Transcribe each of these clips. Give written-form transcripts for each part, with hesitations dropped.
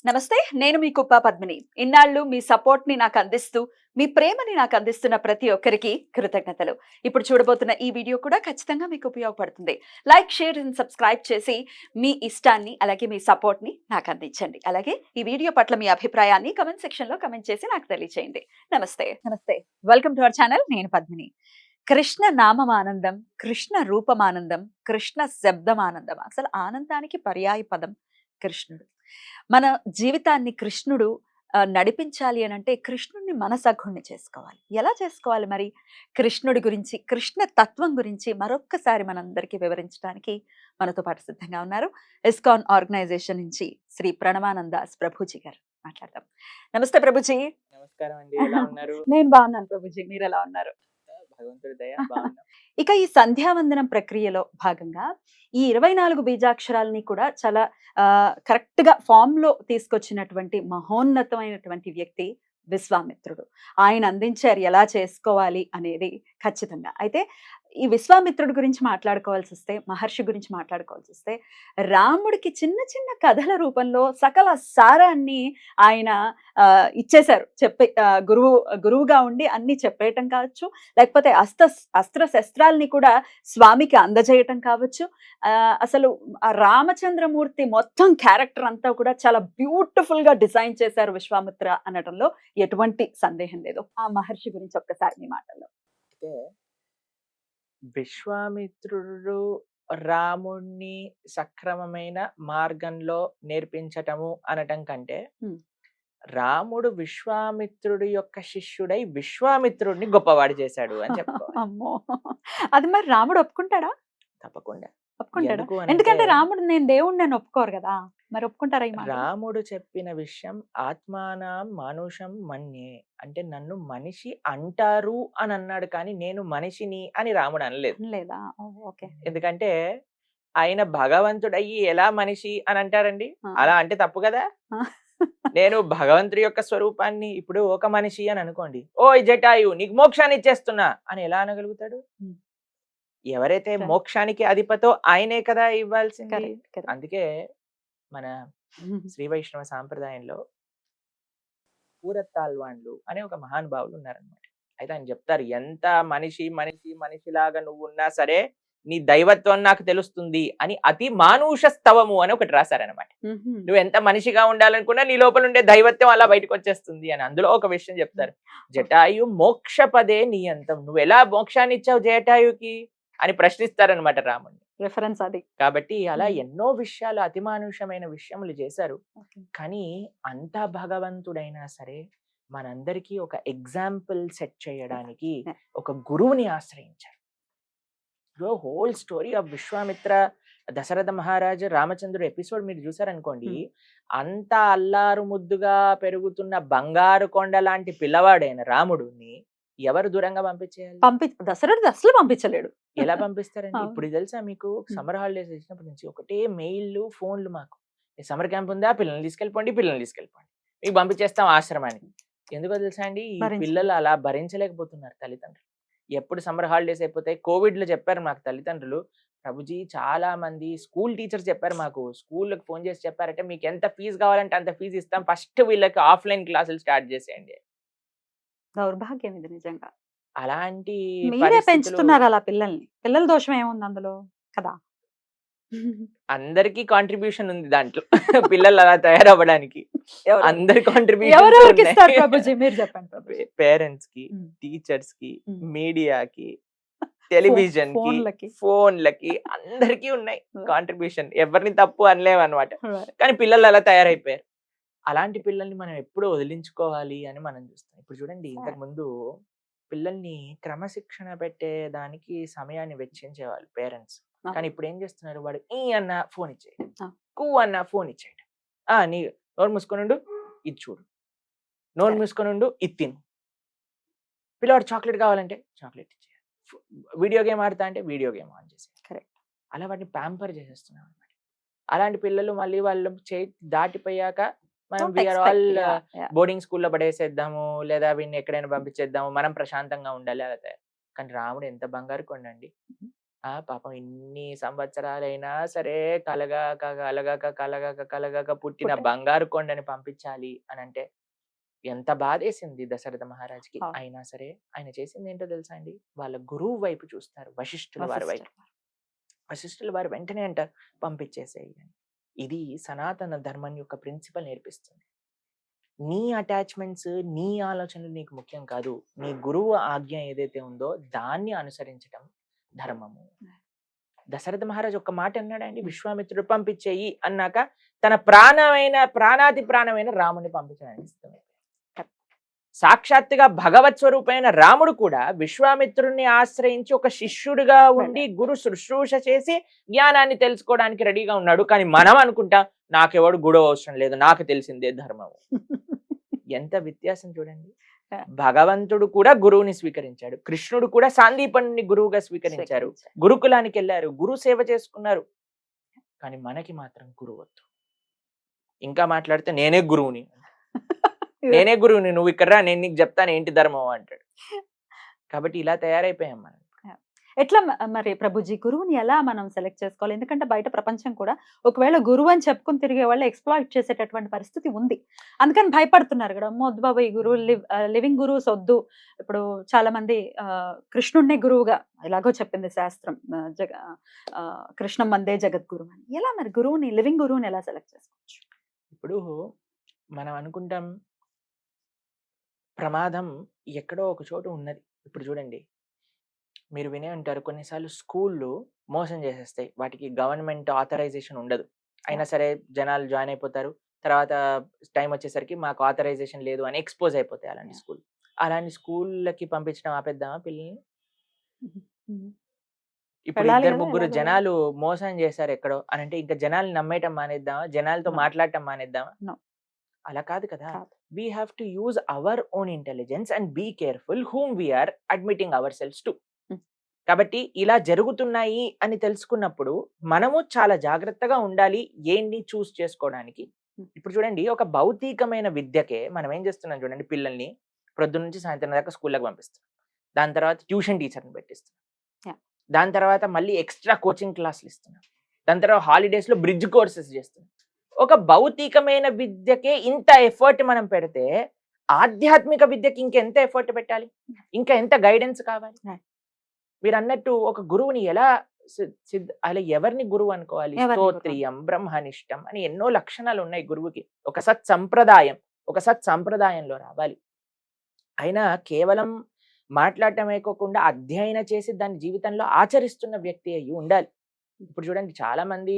నమస్తే. నేను మీ కుప్ప పద్మిని. ఇన్నాళ్ళు మీ సపోర్ట్‌ని నాకందిస్తూ, మీ ప్రేమని నాకందిస్తున్న ప్రతి ఒక్కరికి కృతజ్ఞతలు. ఇప్పుడు చూడబోతున్న ఈ వీడియో కూడా ఖచ్చితంగా మీకు ఉపయోగపడుతుంది. లైక్, షేర్ అండ్ సబ్స్క్రైబ్ చేసి మీ ఇష్టాన్ని, అలాగే మీ సపోర్ట్‌ని నాకందించండి. అలాగే ఈ వీడియో పట్ల మీ అభిప్రాయాన్ని కామెంట్ సెక్షన్‌లో కామెంట్ చేసి నాకు తెలియచేయండి. నమస్తే. నమస్తే. Welcome to our channel. నేను పద్మిని. కృష్ణ నామమానందం, కృష్ణ రూపమానందం, కృష్ణ శబ్దమానందం. అసలు ఆనందానికి పర్యాయ పదం కృష్ణుడు. మన జీవితాన్ని కృష్ణుడు నడిపించాలి అనంటే కృష్ణుడిని మనసగుణ్ణి చేసుకోవాలి. ఎలా చేసుకోవాలి మరి? కృష్ణుడి గురించి, కృష్ణ తత్వం గురించి మరొక్కసారి మనందరికీ వివరించడానికి మనతో పాటు సిద్ధంగా ఉన్నారు. ఇస్కాన్ ఆర్గనైజేషన్ నుంచి శ్రీ ప్రణవానందాస్ ప్రభుజీ గారు. మాట్లాడదాం. నమస్తే ప్రభుజీ. నమస్కారం అండి. ఎలా ఉన్నారు? నేను బాగున్నాను ప్రభుజీ. మీరు ఎలా ఉన్నారు? భగవంతుడి దయ బాగున్నాం. ఇక ఈ సంధ్యావందనం ప్రక్రియలో భాగంగా ఈ 24 బీజాక్షరాలని కూడా చాలా కరెక్ట్ గా ఫామ్ లో తీసుకొచ్చినటువంటి మహోన్నతమైనటువంటి వ్యక్తి విశ్వామిత్రుడు. ఆయన అందించారు ఎలా చేసుకోవాలి అనేది ఖచ్చితంగా. అయితే ఈ విశ్వామిత్రుడి గురించి మాట్లాడుకోవాల్సి వస్తే, మహర్షి గురించి మాట్లాడుకోవాల్సి వస్తే, రాముడికి చిన్న చిన్న కథల రూపంలో సకల సారాన్ని ఆయన ఇచ్చేశారు. గురువుగా ఉండి అన్ని చెప్పేయటం కావచ్చు, లేకపోతే అస్త్ర శస్త్రాల్ని కూడా స్వామికి అందజేయటం కావచ్చు. అసలు ఆ రామచంద్రమూర్తి మొత్తం క్యారెక్టర్ అంతా కూడా చాలా బ్యూటిఫుల్ గా డిజైన్ చేశారు విశ్వామిత్ర అనడంలో ఎటువంటి సందేహం లేదు. ఆ మహర్షి గురించి ఒక్కసారి మీ మాటల్లో. అయితే విశ్వామిత్రుడు రాముణ్ణి సక్రమమైన మార్గంలో నేర్పించటము అనటం కంటే హ్మ్. రాముడు విశ్వామిత్రుడి యొక్క శిష్యుడై విశ్వామిత్రుడిని గొప్పవాడు చేశాడు అని చెప్పుకోవాలి. అమ్మో! అది మరి రాముడు ఒప్పుకుంటాడా? తప్పకుండా. ఒప్పుకుంటాడా? ఎందుకు అనంటే ఎందుకంటే రాముడు నేను దేవుడిని ఒప్పుకోరు కదా! మరి ఒప్పుకుంటారా ఈ మాట? రాముడు చెప్పిన విషయం ఆత్మానం మానుషం మన్యే, అంటే నన్ను మనిషి అంటారు అని అన్నాడు, కానీ నేను మనిషిని అని రాముడు అనలేదు. లేదా? ఓకే. ఎందుకంటే ఆయన భగవంతుడయ్యి ఎలా మనిషి అని అంటారండి? ఆ. అలా అంటే తప్పు కదా. ఆ. నేను భగవంతుడి యొక్క స్వరూపాన్ని ఇప్పుడు ఒక మనిషి అని అనుకోండి, ఓయ్ జటాయు నీకు మోక్షాన్ని ఇచ్చేస్తున్నా అని ఎలా అనగలుగుతాడు? హ్మ్. ఎవరైతే Correct. మోక్షానికి అధిపతో ఆయనే కదా ఇవ్వాల్సింది. కరెక్ట్. కరెక్ట్. అందుకే మన శ్రీ వైష్ణవ సాంప్రదాయంలో పూరత్తాల్వాన్లు అనే ఒక మహానుభావులు ఉన్నారనమాట. అయితే ఆయన చెప్తారు, ఎంత మనిషిలాగా నువ్వు ఉన్నా సరే నీ దైవత్వం నాకు తెలుస్తుంది అని అతి మానుష స్తవము అని ఒకటి రాశారనమాట. నువ్వు ఎంత మనిషిగా ఉండాలనుకున్నా నీ లోపల ఉండే దైవత్వం అలా బయటకు వచ్చేస్తుంది అని. అందులో ఒక విషయం చెప్తారు, జటాయు మోక్షపదే నీ అంతం, నువ్వు ఎలా మోక్షాన్ని ఇచ్చావు జటాయుకి అని ప్రశ్నిస్తారనమాట రాముడిని. రిఫరెన్స్ అది. కాబట్టి అలా ఎన్నో విషయాలు అతిమానుషమైన విషయములు చేశారు. ఓకే. కానీ అంత భగవంతుడైనా సరే మనందరికీ ఒక ఎగ్జాంపుల్ సెట్ చేయడానికి ఒక గురువుని ఆశ్రయించారు. Whole story of Vishwamitra, Dasharatha మహారాజు, రామచంద్రుడు ఎపిసోడ్ మీరు చూసారనుకోండి, అంత అల్లారు ముద్దుగా పెరుగుతున్న బంగారు కొండ లాంటి పిల్లవాడైన రాముడిని ఎవరు దూరంగా పంపించేయాలి? దశరథుడు అసలు పంపించలేడు. ఎలా పంపిస్తారండి? అవును. ఇప్పుడు తెలుసా మీకు, సమ్మర్ హాలిడేస్ వచ్చినప్పటి నుంచి ఒకటే మెయిల్లు, ఫోన్లు. మాకు సమ్మర్ క్యాంప్ ఉందా, పిల్లల్ని తీసుకెళ్ళిపోండి, మీకు పంపించేస్తాం ఆశ్రమానికి. ఎందుకో తెలుసా అండి, ఈ పిల్లలు అలా భరించలేకపోతున్నారు తల్లిదండ్రులు. ఎప్పుడు సమ్మర్ హాలిడేస్ అయిపోతాయి. కోవిడ్ లో చెప్పారు మాకు తల్లిదండ్రులు, ప్రభుజీ చాలా మంది స్కూల్ టీచర్స్ చెప్పారు మాకు, స్కూల్కి ఫోన్ చేసి చెప్పారంటే మీకు ఎంత ఫీజు కావాలంటే అంత ఫీజు ఇస్తాం, ఫస్ట్ వీళ్ళకి ఆఫ్లైన్ క్లాసులు స్టార్ట్ చేసేయండి. దౌర్భాగ్యం ఇది నిజంగా. అలాంటి మీరే పెంచుతున్నారు అలా పిల్లల్ని. పిల్లల దోషం ఏముంది అందులో కదా? అందరికి కాంట్రిబ్యూషన్ ఉంది దాంట్లో. పిల్లలు అలా తయారవ్వడానికి అందరి ఎవరెవరికి ఇస్తారు ప్రభుజీ మీరు చెప్పండి. పేరెంట్స్ కి, టీచర్స్ కి, మీడియాకి, టెలివిజన్ కి, ఫోన్లకి అందరికి ఉన్నాయి కాంట్రిబ్యూషన్. ఎవరిని తప్పు అనలేము అనమాట. కానీ పిల్లలు అలా తయారైపోయారు. అలాంటి పిల్లల్ని మనం ఎప్పుడు వదిలించుకోవాలి అని మనం చూస్తాం. ఇప్పుడు చూడండి, ఇంతకు ముందు పిల్లల్ని క్రమశిక్షణ పెట్టే దానికి సమయాన్ని వెచ్చించేవాళ్ళు పేరెంట్స్. కానీ ఇప్పుడు ఏం చేస్తున్నారు, వాడు ఈ అన్న ఫోన్ ఇచ్చేయడం, కు అన్న ఫోన్ ఇచ్చేయడం. నీ నోరు మూసుకొనుండు, ఇది చూడు, నోరు మూసుకొనుండు, ఇది తిను. పిల్లవాడు చాక్లెట్ కావాలంటే చాక్లెట్ ఇచ్చేయాలి, వీడియో గేమ్ ఆడతా అంటే వీడియో గేమ్ ఆన్ చేసేయాలి. కరెక్ట్. అలా వాటిని ప్యాంపర్ చేసేస్తున్నాం అనమాట. అలాంటి పిల్లలు మళ్ళీ వాళ్ళు చేయి దాటిపోయాక మనం వీఆర్ ఆల్ బోర్డింగ్ స్కూల్లో పడేసేద్దాము, లేదా వీడిని ఎక్కడైనా పంపించేద్దాము, మనం ప్రశాంతంగా ఉండాలి అలా తయారు. కానీ రాముడు ఎంత బంగారు కొండండి. పాపం ఇన్ని సంవత్సరాలైనా సరే కలగాక పుట్టిన పుట్టే బంగారు కొండని పంపించాలి అని అంటే ఎంత బాధేసింది దశరథ మహారాజ్కి. అవును. అయినా సరే ఆయన చేసింది ఏంటో తెలుసా అండి, వాళ్ళ గురువు వైపు చూస్తారు, వశిష్ఠుల వారి వైపు. వశిష్ఠులు. వశిష్ఠుల వారు వెంటనే అంటారు పంపించేసేయి అని. ఇది సనాతన ధర్మం యొక్క ప్రిన్సిపల్ నేర్పిస్తుంది. నీ అటాచ్మెంట్స్, నీ ఆలోచనలు నీకు ముఖ్యం కాదు. నీ గురువు ఆజ్ఞ ఏదైతే ఉందో దాన్ని అనుసరించటం ధర్మము. దశరథ మహారాజ్ ఒక్క మాట అన్నాడండి, విశ్వామిత్రుడు పంపించేయి అన్నాక తన ప్రాణాతి ప్రాణమైన రాముని పంపించడానికి ఇష్టం. సాక్షాత్తుగా భగవత్ స్వరూపమైన రాముడు కూడా విశ్వామిత్రుడిని ఆశ్రయించి ఒక శిష్యుడిగా ఉండి గురు శుశ్రూష చేసి జ్ఞానాన్ని తెలుసుకోవడానికి రెడీగా ఉన్నాడు. కానీ మనం అనుకుంటాం నాకెవడు గురువు అవసరం లేదు, నాకు తెలిసిందే ధర్మము. ఎంత వ్యత్యాసం చూడండి. భగవంతుడు కూడా గురువుని స్వీకరించాడు, కృష్ణుడు కూడా సాందీపనుని గురువుగా స్వీకరించారు, గురుకులానికి వెళ్ళారు, గురు సేవ చేసుకున్నారు. కానీ మనకి మాత్రం గురువు వద్దు. ఇంకా మాట్లాడితే నేనే గురువుని నువ్వు ఇక్కడ రా, నేను నీకు చెప్తాను ఏంటి ధర్మం అంటాడు. కాబట్టి ఇలా తయారైపోయాం మనం. ఎట్లా మరి ప్రభుజీ గురువుని ఎలా మనం సెలెక్ట్ చేసుకోవాలి? ఎందుకంటే బయట ప్రపంచం కూడా ఒకవేళ గురువు అని చెప్పుకుని తిరిగే వాళ్ళు ఎక్స్‌ప్లాయిట్ చేసేటటువంటి పరిస్థితి ఉంది. అందుకని భయపడుతున్నారు కూడా. అమ్మో వద్దు బాబు ఈ గురువు లివింగ్ గురువుస్ వద్దు. ఇప్పుడు చాలా మంది కృష్ణుడినే గురువుగా ఎలాగో చెప్పింది శాస్త్రం, కృష్ణం వందే జగద్గురు అని. ఎలా మరి గురువుని, లివింగ్ గురువుని ఎలా సెలెక్ట్ చేసుకోవచ్చు? ఇప్పుడు మనం అనుకుంటాం ప్రమాదం ఎక్కడో ఒక చోట ఉన్నది. ఇప్పుడు చూడండి, మీరు వినే ఉంటారు కొన్నిసార్లు స్కూళ్ళు మోసం చేసేస్తాయి, వాటికి గవర్నమెంట్ ఆథరైజేషన్ ఉండదు. అయినా సరే జనాలు జాయిన్ అయిపోతారు, తర్వాత టైం వచ్చేసరికి మాకు ఆథరైజేషన్ లేదు అని ఎక్స్పోజ్ అయిపోతాయి అలాంటి స్కూల్. అలాంటి స్కూళ్ళకి పంపించడం ఆపేద్దామా పిల్లల్ని? ఇప్పుడు ఇద్దరు ముగ్గురు జనాలు మోసం చేశారు ఎక్కడో అని అంటే ఇంకా జనాలు నమ్మేయటం మానేద్దామా? జనాలతో మాట్లాడటం మానేద్దామా? అలా కాదు కదా. We have to use our own intelligence and be careful whom we are admitting ourselves to. కాబట్టి ఇలా జరుగుతున్నాయి అని తెలుసుకున్నప్పుడు మనము చాలా జాగ్రత్తగా ఉండాలి ఏంటి చూస్ చేసుకోవడానికి. ఇప్పుడు చూడండి, ఒక భౌతికమైన విద్యకే మనం ఏం చేస్తున్నాం చూడండి, పిల్లల్ని ప్రొద్దున నుంచి సాయంత్రం దాకా స్కూళ్ళకి పంపిస్తున్నాం, దాని తర్వాత ట్యూషన్ టీచర్ని పెట్టిస్తున్నాం, దాని తర్వాత మళ్ళీ ఎక్స్ట్రా కోచింగ్ క్లాసులు ఇస్తున్నాం, దాని తర్వాత హాలిడేస్ లో బ్రిడ్జ్ కోర్సెస్ చేస్తున్నాం. ఒక భౌతికమైన విద్యకే ఇంత ఎఫర్ట్ మనం పెడితే ఆధ్యాత్మిక విద్యకి ఇంకెంత ఎఫర్ట్ పెట్టాలి, ఇంకా ఎంత గైడెన్స్ కావాలి? మీరు అన్నట్టు ఒక గురువుని ఎలా అలా ఎవరిని గురువు అనుకోవాలి? స్తోత్రియం, బ్రహ్మనిష్టం అని ఎన్నో లక్షణాలు ఉన్నాయి గురువుకి. ఒక సత్సంప్రదాయంలో రావాలి. అయినా కేవలం మాట్లాడటమే కాకుండా అధ్యయనం చేసి దాని జీవితంలో ఆచరిస్తున్న వ్యక్తి అయ్యి ఉండాలి. ఇప్పుడు చూడండి, చాలా మంది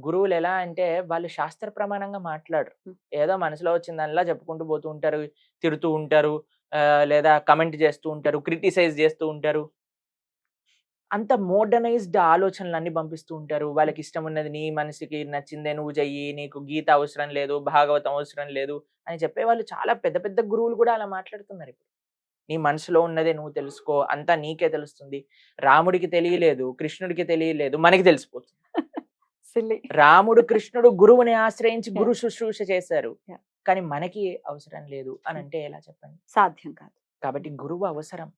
గురువులు ఎలా అంటే వాళ్ళు శాస్త్ర ప్రమాణంగా మాట్లాడరు, ఏదో మనసులో వచ్చిన దానిలా చెప్పుకుంటూ పోతూ ఉంటారు, తిడుతూ ఉంటారు, లేదా కమెంట్ చేస్తూ ఉంటారు, క్రిటిసైజ్ చేస్తూ ఉంటారు. అంత మోడర్నైజ్డ్ ఆలోచనలన్నీ పంపిస్తూ ఉంటారు. వాళ్ళకి ఇష్టం ఉన్నది, నీ మనసుకి నచ్చిందే నువ్వు చెయ్యి, నీకు గీత అవసరం లేదు, భాగవతం అవసరం లేదు అని చెప్పేవాళ్ళు చాలా పెద్ద పెద్ద గురువులు కూడా అలా మాట్లాడుతున్నారు. ఇప్పుడు నీ మనసులో ఉన్నదే నువ్వు తెలుసుకో, అంతా నీకే తెలుస్తుంది. రాముడికి తెలియలేదు, కృష్ణుడికి తెలియలేదు, మనకి తెలిసిపోతుంది. రాముడు కృష్ణుడు గురువుని ఆశ్రయించి గురు శుశ్రూష చేశారు, కానీ మనకి అవసరం లేదు అని అంటే ఎలా చెప్పండి? సాధ్యం కాదు. కాబట్టి గురువు అవసరం,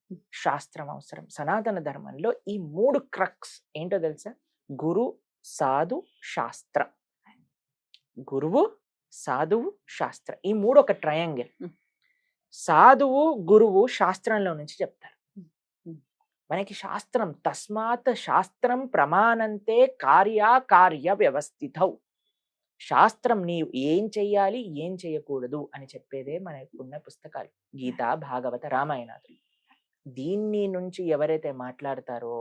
శాస్త్రం అవసరం. సనాతన ధర్మంలో ఈ 3 క్రక్స్ ఏంటో తెలుసా? గురు, సాధు, శాస్త్ర. గురువు, సాధువు, శాస్త్ర, ఈ 3 ఒక ట్రయాంగిల్. సాధువు, గురువు శాస్త్రంలో నుంచి చెప్తారు మనకి. శాస్త్రం తస్మాత్ శాస్త్రం ప్రమాణంతే కార్య వ్యవస్థితౌ. శాస్త్రం నీవు ఏం చెయ్యాలి, ఏం చెయ్యకూడదు అని చెప్పేదే మనకున్న పుస్తకాలు, గీత, భాగవత, రామాయణాదులు. దీన్ని నుంచి ఎవరైతే మాట్లాడతారో,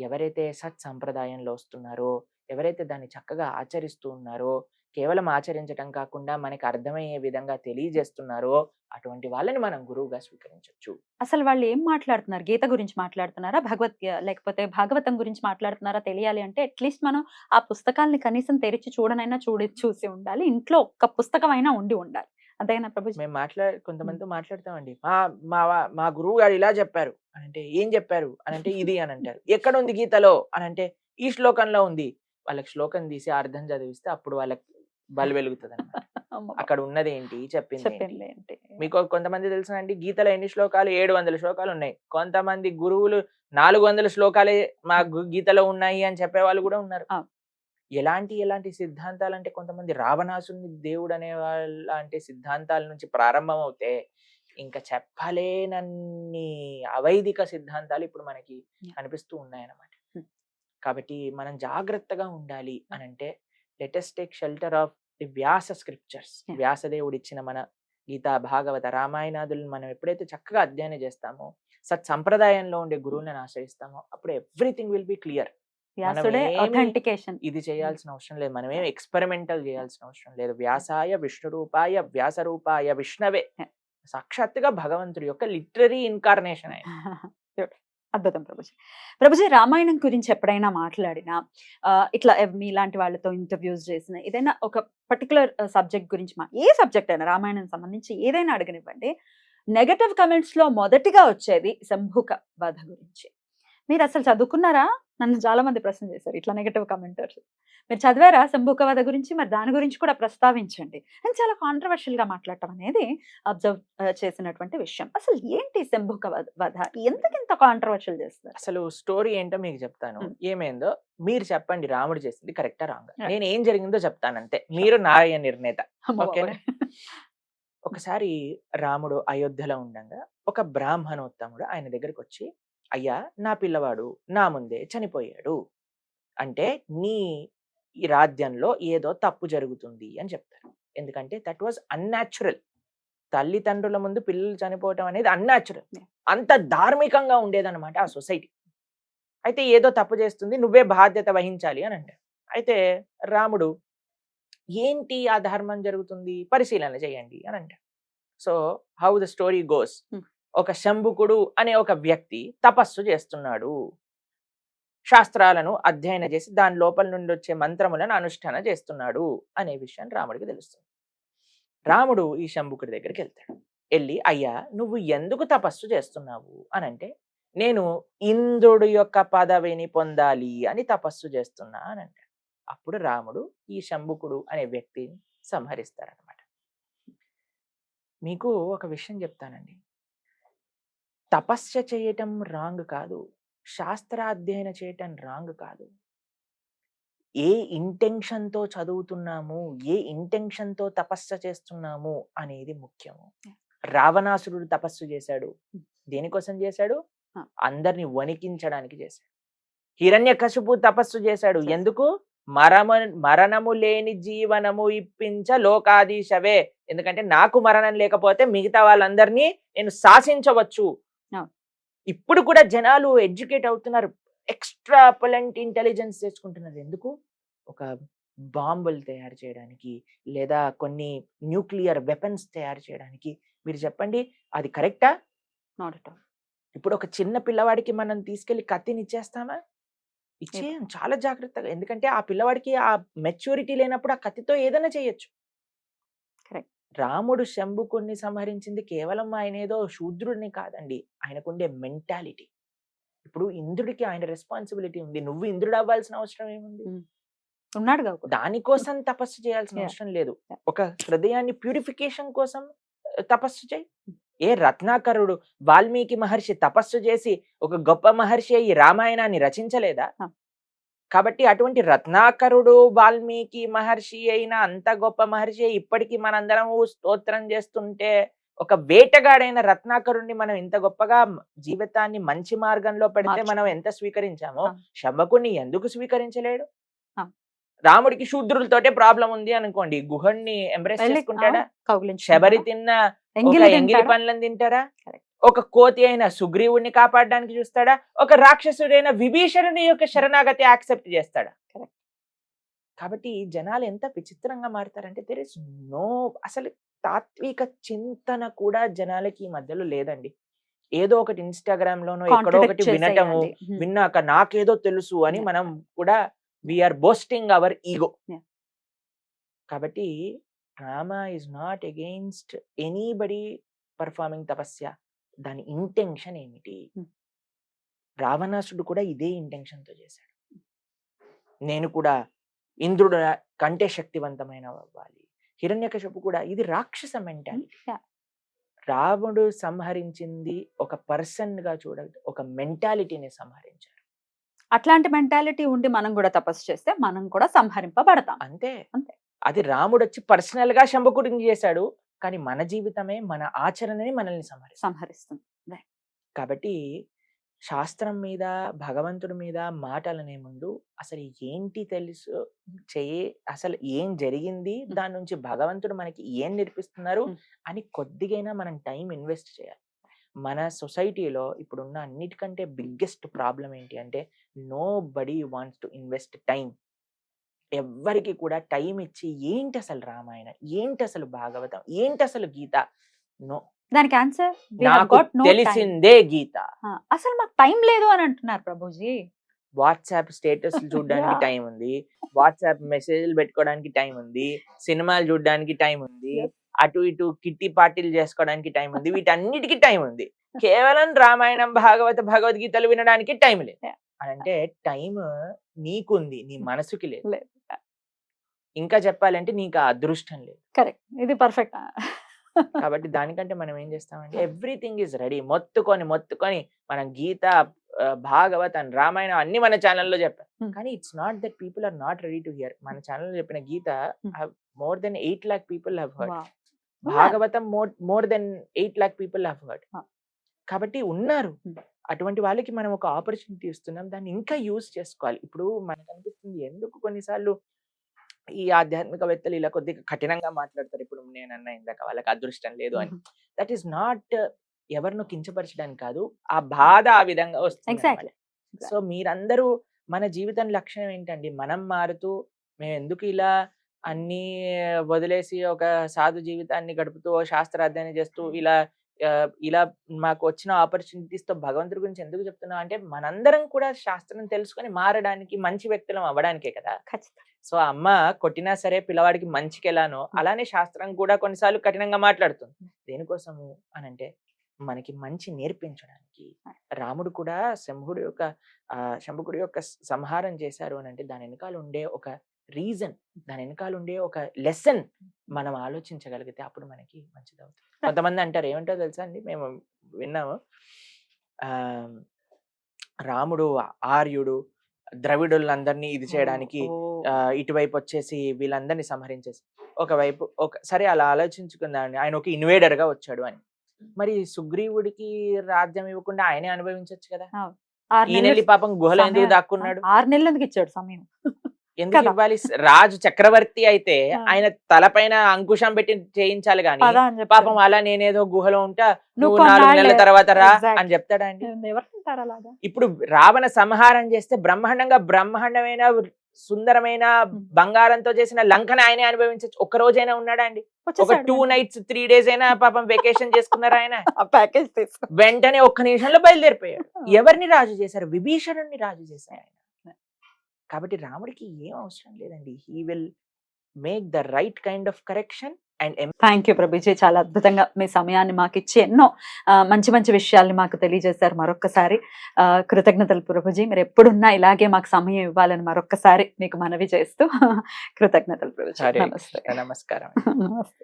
ఎవరైతే సత్సంప్రదాయంలో వస్తున్నారో, ఎవరైతే దాన్ని చక్కగా ఆచరిస్తూ ఉన్నారో, కేవలం ఆచరించటం కాకుండా మనకి అర్థమయ్యే విధంగా తెలియజేస్తున్నారో, అటువంటి వాళ్ళని మనం గురువుగా స్వీకరించవచ్చు. అసలు వాళ్ళు ఏం మాట్లాడుతున్నారు? గీత గురించి మాట్లాడుతున్నారా, లేకపోతే భాగవతం గురించి మాట్లాడుతున్నారా తెలియాలి అంటే అట్లీస్ట్ మనం ఆ పుస్తకాలని కనీసం తెరిచి చూసి ఉండాలి. ఇంట్లో ఒక్క పుస్తకం అయినా ఉండి ఉండాలి. అదేనా ప్రభుజీ? మేము కొంతమందితో మాట్లాడతామండి, మా గురువు గారు ఇలా చెప్పారు అని అంటే, ఏం చెప్పారు అని అంటే ఇది అని అంటారు. ఎక్కడ ఉంది గీతలో అని అంటే, ఈ శ్లోకంలో ఉంది. వాళ్ళకి శ్లోకం తీసి అర్థం చదివిస్తే అప్పుడు వాళ్ళకి బలి వెలుగుతుంది అన్నమాట. అక్కడ ఉన్నది ఏంటి, చెప్పింది ఏంటి. మీకు కొంతమంది తెలుసునండి, గీతలో ఎన్ని శ్లోకాలు? 700 శ్లోకాలు ఉన్నాయి. కొంతమంది గురువులు 400 శ్లోకాలే మా గీతలో ఉన్నాయి అని చెప్పేవాళ్ళు కూడా ఉన్నారు. ఎలాంటి సిద్ధాంతాలంటే, కొంతమంది రావణాసురుని దేవుడు అనే లాంటి సిద్ధాంతాల నుంచి ప్రారంభం అవుతే ఇంకా చెప్పలేనన్ని అవైదిక సిద్ధాంతాలు ఇప్పుడు మనకి కనిపిస్తూ ఉన్నాయన్నమాట. కాబట్టి మనం జాగ్రత్తగా ఉండాలి అని అంటే, let's take shelter of the Vyasa scriptures. వ్యాసదేవుడు ఇచ్చిన మన గీత, భాగవత, రామాయణాదులను మనం ఎప్పుడైతే చక్కగా అధ్యయనం చేస్తామో, సత్ సంప్రదాయంలో ఉండే గురువులను ఆశ్రయిస్తామో, అప్పుడు ఎవ్రీథింగ్ విల్ బి క్లియర్. ఇది చేయాల్సిన అవసరం లేదు, మనం ఏం ఎక్స్పెరిమెంటల్ చేయాల్సిన అవసరం లేదు. వ్యాసాయ విష్ణు రూపాయ వ్యాస రూపాయ విష్ణవే, సాక్షాత్తుగా భగవంతుడి యొక్క లిటరరీ ఇన్కార్నేషన్ ఆయన. అద్భుతం ప్రభుజీ. ప్రభుజీ, రామాయణం గురించి ఎప్పుడైనా మాట్లాడినా, ఇట్లా మీలాంటి వాళ్ళతో ఇంటర్వ్యూస్ చేసిన, ఏదైనా ఒక పర్టికులర్ సబ్జెక్ట్ గురించి, ఏ సబ్జెక్ట్ అయినా రామాయణం సంబంధించి ఏదైనా అడగనివ్వండి, నెగటివ్ కమెంట్స్ లో మొదటిగా వచ్చేది శంభుక వధ గురించి. మీరు అసలు చదువుకున్నారా? నన్ను చాలా మంది ప్రశ్న చేశారు ఇట్లా నెగటివ్ కమెంటర్స్. మీరు చదివారా శంభుక వధ గురించి? మరి దాని గురించి కూడా ప్రస్తావించండి అని చాలా కాంట్రవర్షియల్ గా మాట్లాడటం అనేది అబ్జర్వ్ చేసినటువంటి విషయం. అసలు ఏంటి శంభుక వధ, ఎందుకింత కాంట్రవర్షియల్ చేస్తారు? అసలు స్టోరీ ఏంటో మీకు చెప్తాను. ఏమైందో మీరు చెప్పండి, రాముడు చేసింది కరెక్టా రాంగ్? నేను ఏం జరిగిందో చెప్తాను అంతే, మీరు న్యాయ నిర్ణేత. ఓకేనా? ఒకసారి రాముడు అయోధ్యలో ఉండగా ఒక బ్రాహ్మణోత్తముడు ఆయన దగ్గరికి వచ్చి, అయ్యా, నా పిల్లవాడు నా ముందే చనిపోయాడు అంటే నీ ఈ రాజ్యంలో ఏదో తప్పు జరుగుతుంది అని చెప్తారు. ఎందుకంటే దట్ వాజ్ అన్యాచురల్. తల్లిదండ్రుల ముందు పిల్లలు చనిపోవటం అనేది అన్యాచురల్. అంత ధార్మికంగా ఉండేదన్నమాట ఆ సొసైటీ. అయితే ఏదో తప్పు చేస్తుంది, నువ్వే బాధ్యత వహించాలి అని అంటారు. అయితే రాముడు, ఏంటి ఆ ధర్మం జరుగుతుంది, పరిశీలన చేయండి అని అంటారు. So how the story goes, ఒక శంభుకుడు అనే ఒక వ్యక్తి తపస్సు చేస్తున్నాడు, శాస్త్రాలను అధ్యయనం చేసి దాని లోపల నుండి వచ్చే మంత్రములను అనుష్ఠానం చేస్తున్నాడు అనే విషయం రాముడికి తెలుస్తుంది. రాముడు ఈ శంభుకుడి దగ్గరికి వెళ్తాడు. వెళ్ళి, అయ్యా, నువ్వు ఎందుకు తపస్సు చేస్తున్నావు అని అంటే, నేను ఇంద్రుడు యొక్క పదవిని పొందాలి అని తపస్సు చేస్తున్నా అని అంటాడు. అప్పుడు రాముడు ఈ శంభుకుడు అనే వ్యక్తిని సంహరిస్తారనమాట. మీకు ఒక విషయం చెప్తానండి, తపస్య చేయటం రాంగ్ కాదు, శాస్త్రాధ్యయన చేయటం రాంగ్ కాదు. ఏ ఇంటెన్షన్తో చదువుతున్నాము, ఏ ఇంటెన్షన్తో తపస్య చేస్తున్నాము అనేది ముఖ్యము. రావణాసురుడు తపస్సు చేశాడు, దేనికోసం చేశాడు? అందరిని వణికించడానికి చేశాడు. హిరణ్యకశిపు తపస్సు చేశాడు, ఎందుకు? మరణము లేని జీవనము ఇప్పించ లోకాధీశవే, ఎందుకంటే నాకు మరణం లేకపోతే మిగతా వాళ్ళందరినీ నేను శాసించవచ్చు. ఇప్పుడు కూడా జనాలు ఎడ్యుకేట్ అవుతున్నారు, ఎక్స్ట్రాపలెంట్ ఇంటెలిజెన్స్ తెచ్చుకుంటున్నారు. ఎందుకు? ఒక బాంబులు తయారు చేయడానికి, లేదా కొన్ని న్యూక్లియర్ వెపన్స్ తయారు చేయడానికి. మీరు చెప్పండి, అది కరెక్టా? Not at all. ఇప్పుడు ఒక చిన్న పిల్లవాడికి మనం తీసుకెళ్లి కత్తిని ఇచ్చేస్తామా? ఇచ్చేయం చాలా జాగ్రత్తగా, ఎందుకంటే ఆ పిల్లవాడికి ఆ మెచ్యూరిటీ లేనప్పుడు ఆ కత్తితో ఏదైనా చేయొచ్చు. రాముడు శంభుకుడిని సంహరించింది కేవలం ఆయన ఏదో శూద్రుడిని కాదండి, ఆయనకుండే మెంటాలిటీ. ఇప్పుడు ఇంద్రుడికి ఆయన రెస్పాన్సిబిలిటీ ఉంది, నువ్వు ఇంద్రుడు అవ్వాల్సిన అవసరం ఏముంది? ఉన్నాడు, దానికోసం తపస్సు చేయాల్సిన అవసరం లేదు. ఒక హృదయాన్ని ప్యూరిఫికేషన్ కోసం తపస్సు చేయి. ఏ రత్నాకరుడు, వాల్మీకి మహర్షి తపస్సు చేసి ఒక గొప్ప మహర్షి అయ్యి రామాయణాన్ని రచించలేదా? కాబట్టి అటువంటి రత్నాకరుడు, వాల్మీకి మహర్షి అయిన అంత గొప్ప మహర్షి ఇప్పటికీ మనందరము స్తోత్రం చేస్తుంటే, ఒక వేటగాడైన రత్నాకరుణ్ణి మనం ఇంత గొప్పగా జీవితాన్ని మంచి మార్గంలో పెడితే మనం ఎంత స్వీకరించామో, శంభకుణ్ణి ఎందుకు స్వీకరించలేడు? రాముడికి శూద్రులతోటే ప్రాబ్లం ఉంది అనుకోండి, గుహుణ్ణి ఎంబ్రేస్ చేసుకుంటాడా? శబరి తిన్న ఎంగిలి పండ్లను తింటాడా? ఒక కోతి అయిన సుగ్రీవుడిని కాపాడడానికి చూస్తాడా? ఒక రాక్షసుడైన విభీషణుని యొక్క శరణాగతి యాక్సెప్ట్ చేస్తాడా? కాబట్టి జనాలు ఎంత విచిత్రంగా మారుతారంటే, దేర్ ఇస్ నో, అసలు తాత్విక చింతన కూడా జనాలకి ఈ మధ్యలో లేదండి. ఏదో ఒకటి ఇన్స్టాగ్రామ్ లోనో ఎక్కడో ఒకటి వినటము, విన్నాక నాకేదో తెలుసు అని మనం కూడా వీఆర్ బోస్టింగ్ అవర్ ఈగో. కాబట్టి Rama is not against anybody performing tapasya. దాని ఇంటెన్షన్ ఏమిటి? రావణాసుడు కూడా ఇదే ఇంటెన్షన్ తో చేశాడు. నేను కూడా ఇంద్రుడు కంటే శక్తివంతమైన అవ్వాలి. హిరణ్యకశిపు కూడా, ఇది రాక్షస మెంటాలిటీ. రాముడు సంహరించింది ఒక పర్సన్ గా చూడదు, ఒక మెంటాలిటీని సంహరించారు. అట్లాంటి మెంటాలిటీ ఉండి మనం కూడా తపస్సు చేస్తే మనం కూడా సంహరింపబడతాం. అంతే. అంతే. అది రాముడు వచ్చి పర్సనల్ గా శంభకుడిని చేశాడు, కానీ మన జీవితమే మన ఆచరణని మనల్ని సంహరిస్తుంది. కాబట్టి శాస్త్రం మీద, భగవంతుడి మీద మాటలనే ముందు అసలు ఏంటి తెలుసు అసలు ఏం జరిగింది, దాని నుంచి భగవంతుడు మనకి ఏం నేర్పిస్తున్నారు అని కొద్దిగైనా మనం టైం ఇన్వెస్ట్ చేయాలి. మన సొసైటీలో ఇప్పుడున్న అన్నిటికంటే బిగ్గెస్ట్ ప్రాబ్లం ఏంటి అంటే, nobody wants to invest time. ఎవ్వరికి కూడా టైం ఇచ్చి ఏంటి అసలు రామాయణం, ఏంటి అసలు భాగవతం, ఏంటి అసలు గీత, నో. దానికి ఆన్సర్ నాకు తెలిసిందే గీత. అసలు మాకు టైం లేదు అని అంటున్నారు ప్రభుజీ. వాట్సాప్ స్టేటస్ చూడడానికి టైం ఉంది, వాట్సాప్ మెసేజ్లు పెట్టుకోవడానికి టైం ఉంది, సినిమాలు చూడడానికి టైం ఉంది, అటు ఇటు కిట్టి పార్టీలు చేసుకోవడానికి టైం ఉంది, వీటన్నిటికీ టైం ఉంది. కేవలం రామాయణం, భగవద్గీతలు వినడానికి టైం లేదు. అంటే టైం నీకుంది, నీ మనసుకి లేదు. ఇంకా చెప్పాలంటే నీకు ఆ అదృష్టం లేదు. కరెక్ట్, ఇది పర్ఫెక్ట్. కాబట్టి దానికంటే మనం ఏం చేస్తామంటే ఎవ్రీథింగ్ ఈజ్ రెడీ, మొత్తుకొని మనం గీత, భాగవత్ అండ్ రామాయణం అన్ని మన ఛానల్లో చెప్పాం. కానీ it's not that people are not ready to hear. మన ఛానల్లో చెప్పిన గీత more than 8 lakh people have heard. Bhagavatam more than 8 lakh people have heard. కాబట్టి ఉన్నారు. అటువంటి వాళ్ళకి మనం ఒక ఆపర్చునిటీ ఇస్తున్నాం, దాన్ని ఇంకా యూజ్ చేసుకోవాలి. ఇప్పుడు మనకు అనిపిస్తుంది ఎందుకు కొన్నిసార్లు ఈ ఆధ్యాత్మికవేత్తలు ఇలా కొద్దిగా కఠినంగా మాట్లాడతారు. ఇప్పుడు నేను అన్నా ఇందాక వాళ్ళకి అదృష్టం లేదు అని. దట్ ఈస్ నాట్ ఎవరినో కించపరచడానికి కాదు, ఆ బాధ ఆ విధంగా వస్తుంది. సో మీరందరూ మన జీవితం లక్ష్యం ఏంటండి? మనం మారుతూ మేము ఎందుకు ఇలా అన్ని వదిలేసి ఒక సాధు జీవితాన్ని గడుపుతూ శాస్త్ర అధ్యయనం చేస్తూ ఇలా మాకు వచ్చిన ఆపర్చునిటీస్ తో భగవంతుడి గురించి ఎందుకు చెప్తున్నాం అంటే, మనందరం కూడా శాస్త్రం తెలుసుకొని మారడానికి, మంచి వ్యక్తులం అవ్వడానికే కదా. సో అమ్మ కొట్టినా సరే పిల్లవాడికి మంచికి ఎలానో అలానే శాస్త్రం కూడా కొన్నిసార్లు కఠినంగా మాట్లాడుతుంది. దేనికోసము అని అంటే మనకి మంచి నేర్పించడానికి. రాముడు కూడా శంభకుడి యొక్క సంహారం చేశారు అని అంటే దాని వెనకాల ఉండే ఒక రీజన్, దాని వెనకాల ఉండే ఒక లెసన్ మనం ఆలోచించగలిగితే అప్పుడు మనకి మంచిది అవుతుంది. కొంతమంది అంటారు, ఏమంటారో తెలుసా అండి, మేము విన్నాము, రాముడు ఆర్యుడు ద్రవిడులందరినీ ఇది చేయడానికి ఇటువైపు వచ్చేసి వీళ్ళందరినీ సంహరించేసి ఒకవైపు సరే అలా ఆలోచించుకుందాం, ఆయన ఒక ఇన్వేడర్ గా వచ్చాడు అని. మరి సుగ్రీవుడికి రాజ్యం ఇవ్వకుండా ఆయనే అనుభవించవచ్చు కదా. ఈయన పాపం గుహలో ఎందుకు దాక్కున్నాడు? 6 నెలలు ఎందుకు ఇచ్చాడు సమయం? ఎందుకు ఇవ్వాలి? రాజు చక్రవర్తి అయితే ఆయన తలపైన అంకుశం పెట్టి చేయించాలి గాని, పాపం అలా నేనేదో గుహలో ఉంటా, నువ్వు 4 నెలల తర్వాత రా అని చెప్తాడా అండి? ఇప్పుడు రావణ సంహారం చేస్తే బ్రహ్మాండమైన సుందరమైన బంగారంతో చేసిన లంకని ఆయనే అనుభవించచ్చు. ఒక్క రోజైనా ఉన్నాడా అండి? ఒక 2 nights 3 days అయినా పాపం వెకేషన్ చేసుకున్నారు ఆయన. వెంటనే ఒక్క నిమిషంలో బయలుదేరిపోయాడు. ఎవరిని రాజు చేశారు? విభీషణుడిని రాజు చేశారు ఆయన. కాబట్టి రాముడికి ఏం అవసరం లేదండి. He will make the right kind of correction. Thank you Prabhuji, చాలా అద్భుతంగా మీ సమయాన్ని మాకు ఇచ్చి ఎన్నో మంచి మంచి విషయాల్ని మాకు తెలియజేశారు. మరొక్కసారి కృతజ్ఞతలు ప్రభుజీ. మీరు ఎప్పుడున్నా ఇలాగే మాకు సమయం ఇవ్వాలని మరొక్కసారి మీకు మనవి చేస్తూ కృతజ్ఞతలు ప్రభుజీ. నమస్కారం. నమస్తే.